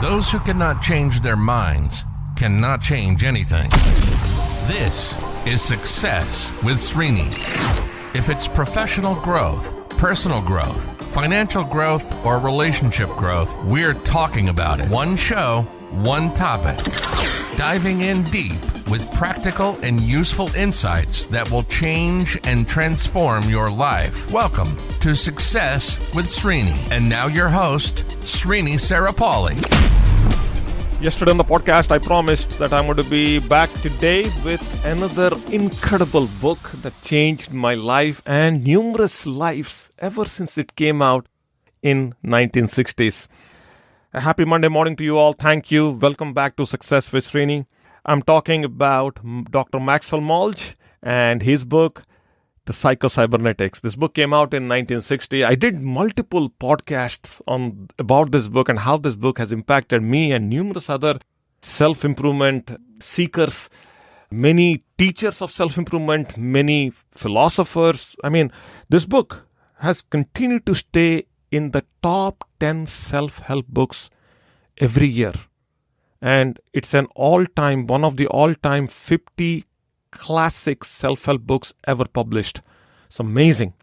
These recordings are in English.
Those who cannot change their minds cannot change anything. This is Success with Srini. If it's professional growth, personal growth, financial growth, or relationship growth, we're talking about it. One show, one topic. Diving in deep with practical and useful insights that will change and transform your life. Welcome to Success with Srini. And now your host, Srini Sarapalli. Yesterday on the podcast, I promised that I'm going to be back today with another incredible book that changed my life and numerous lives ever since it came out in 1960s. A happy Monday morning to you all. Thank you. Welcome back to Success with Srini. I'm talking about Dr. Maxwell Maltz and his book, The Cybernetics. This book came out in 1960. I did multiple podcasts about this book and how this book has impacted me and numerous other self-improvement seekers, many teachers of self-improvement, many philosophers. This book has continued to stay in the top 10 self-help books every year. And it's one of the all-time 50 classic self-help books ever published. It's amazing.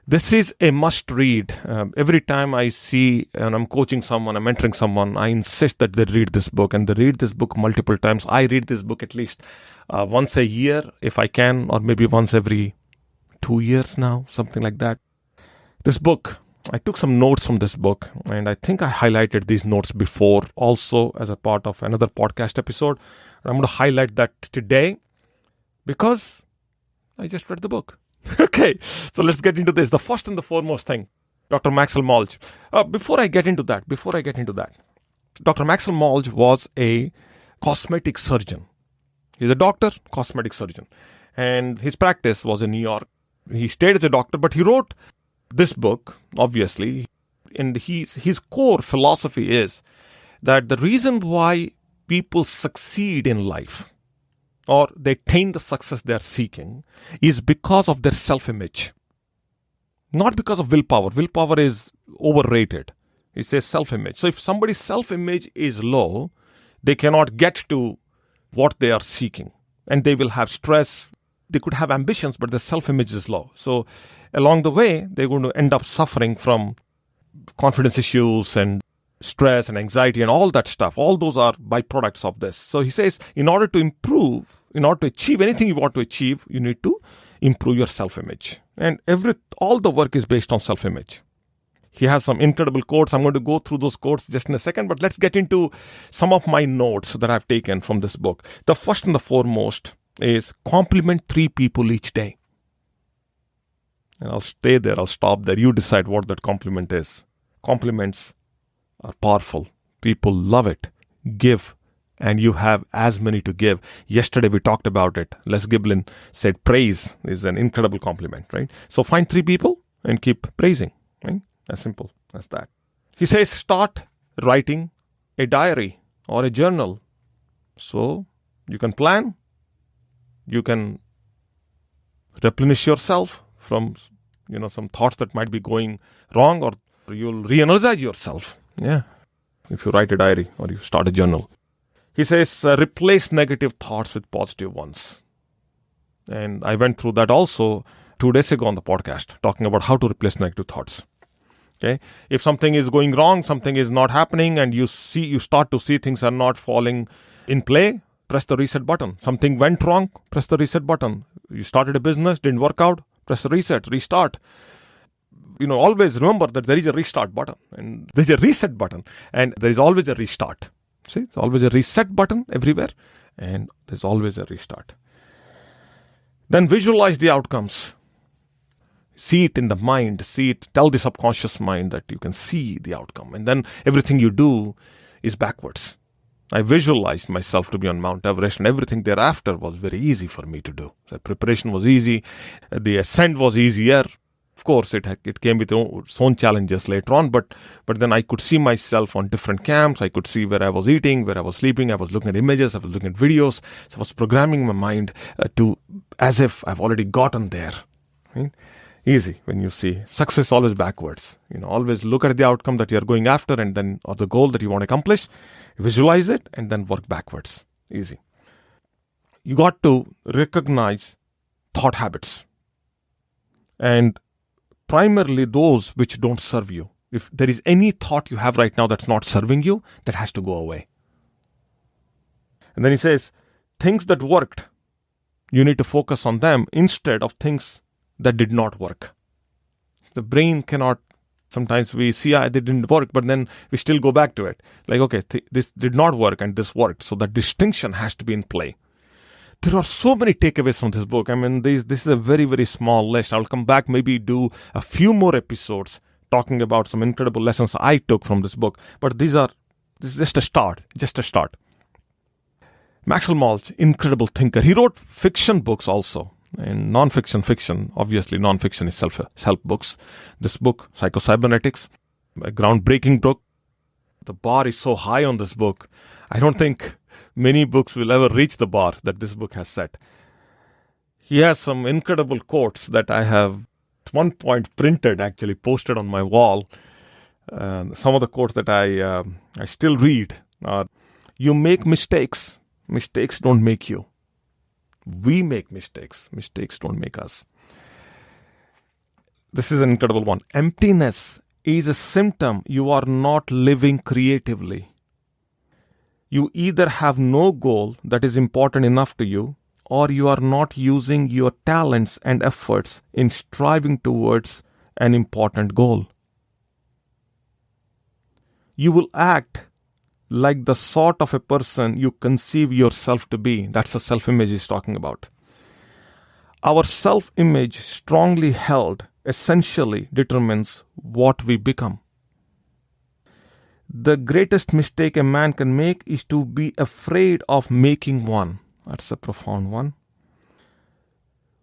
This is a must-read. Every time I see and I'm coaching someone, I'm mentoring someone, I insist that they read this book, and they read this book multiple times. I read this book at least once a year if I can, or maybe once every 2 years now, something like that. This book, I took some notes from this book, and I think I highlighted these notes before also as a part of another podcast episode. I'm going to highlight that today because I just read the book. Okay, so let's get into this. The first and the foremost thing, Dr. Maxwell Maltz. Before I get into that, Dr. Maxwell Maltz was a cosmetic surgeon. He's a doctor, cosmetic surgeon. And his practice was in New York. He stayed as a doctor, but he wrote this book, obviously, and his core philosophy is that the reason why people succeed in life or they attain the success they are seeking is because of their self-image. Not because of willpower. Willpower is overrated. He says self-image. So if somebody's self-image is low, they cannot get to what they are seeking. And they will have stress. They could have ambitions, but their self-image is low. So along the way, they're going to end up suffering from confidence issues and stress and anxiety and all that stuff. All those are byproducts of this. So he says, in order to achieve anything you want to achieve, you need to improve your self-image. And all the work is based on self-image. He has some incredible quotes. I'm going to go through those quotes just in a second, but let's get into some of my notes that I've taken from this book. The first and the foremost is compliment 3 people each day. And I'll stay there, I'll stop there. You decide what that compliment is. Compliments are powerful. People love it. Give. And you have as many to give. Yesterday we talked about it. Les Giblin said praise is an incredible compliment, right? So find 3 people and keep praising, right? As simple as that. He says start writing a diary or a journal. So you can plan. You can replenish yourself from some thoughts that might be going wrong, or you'll re-energize yourself. Yeah, if you write a diary or you start a journal. He says replace negative thoughts with positive ones. And I went through that also 2 days ago on the podcast, talking about how to replace negative thoughts. Okay, if something is going wrong, something is not happening, and you start to see things are not falling in play, press the reset button. Something went wrong, press the reset button. You started a business, didn't work out, press the reset, restart. Always remember that there is a restart button and there's a reset button and there is always a restart. See, it's always a reset button everywhere and there's always a restart. Then visualize the outcomes. See it in the mind, tell the subconscious mind that you can see the outcome. And then everything you do is backwards. I visualized myself to be on Mount Everest, and everything thereafter was very easy for me to do. The preparation was easy. The ascent was easier. Of course, it came with its own challenges later on, but then I could see myself on different camps. I could see where I was eating, where I was sleeping. I was looking at images. I was looking at videos. So I was programming my mind to as if I've already gotten there. Right? easy when you see success always backwards. Always look at the outcome that you're going after or the goal that you want to accomplish, visualize it, and then work backwards. Easy. You got to recognize thought habits, and primarily those which don't serve you. If there is any thought you have right now that's not serving you, that has to go away. And then he says, things that worked, you need to focus on them instead of things that did not work. The brain cannot, sometimes we see they didn't work, but then we still go back to it. Like, okay, this did not work and this worked. So that distinction has to be in play. There are so many takeaways from this book. I mean, this is a very, very small list. I'll come back, maybe do a few more episodes talking about some incredible lessons I took from this book. But this is just a start. Maxwell Maltz, incredible thinker. He wrote fiction books also, and non-fiction, fiction. Obviously, non-fiction is self-help books. This book, Cybernetics, a groundbreaking book. The bar is so high on this book. I don't think many books will ever reach the bar that this book has set. He has some incredible quotes that I have at one point printed, actually posted on my wall. Some of the quotes that I still read. You make mistakes. Mistakes don't make you. We make mistakes. Mistakes don't make us. This is an incredible one. Emptiness is a symptom you are not living creatively. You either have no goal that is important enough to you, or you are not using your talents and efforts in striving towards an important goal. You will act like the sort of a person you conceive yourself to be. That's the self-image he's talking about. Our self-image, strongly held, essentially determines what we become. The greatest mistake a man can make is to be afraid of making one. That's a profound one.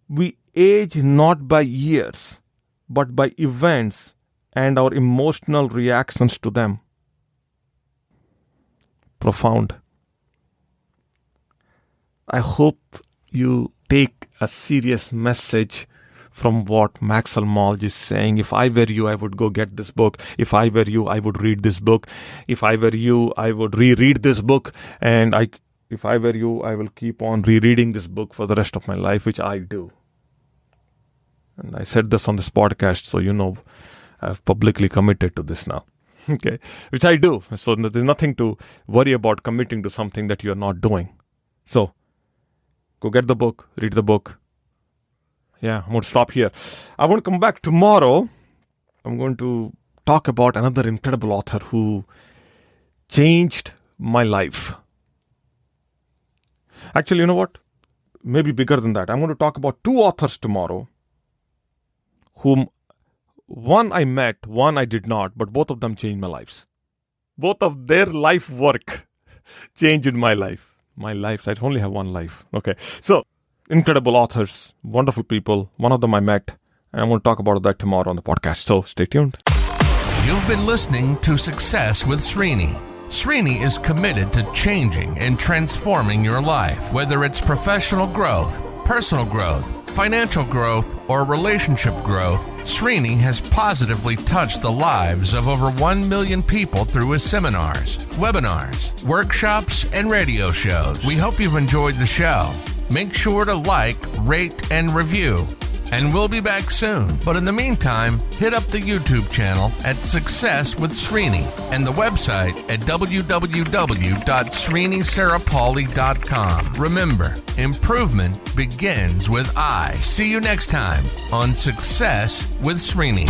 We age not by years, but by events and our emotional reactions to them. Profound. I hope you take a serious message from what Maxwell Maltz is saying. If I were you, I would go get this book. If I were you, I would read this book. If I were you, I would reread this book. And if I were you, I will keep on rereading this book for the rest of my life, which I do. And I said this on this podcast, so I've publicly committed to this now. Okay, which I do. So there's nothing to worry about committing to something that you're not doing. So go get the book, read the book. Yeah, I'm going to stop here. I want to come back tomorrow. I'm going to talk about another incredible author who changed my life. Actually, you know what? Maybe bigger than that. I'm going to talk about two authors tomorrow whom one I met, one I did not, but both of them changed my lives. Both of their life work changed my life. My life, I only have one life. Okay, so incredible authors, wonderful people. One of them I met, and I'm going to talk about that tomorrow on the podcast. So stay tuned. You've been listening to Success with Srini. Srini is committed to changing and transforming your life, whether it's professional growth, personal growth, financial growth, or relationship growth. Srini has positively touched the lives of over 1 million people through his seminars, webinars, workshops, and radio shows. We hope you've enjoyed the show. Make sure to like, rate, and review. And we'll be back soon. But in the meantime, hit up the YouTube channel at Success with Srini and the website at www.srinisarapalli.com. Remember, improvement begins with I. See you next time on Success with Srini.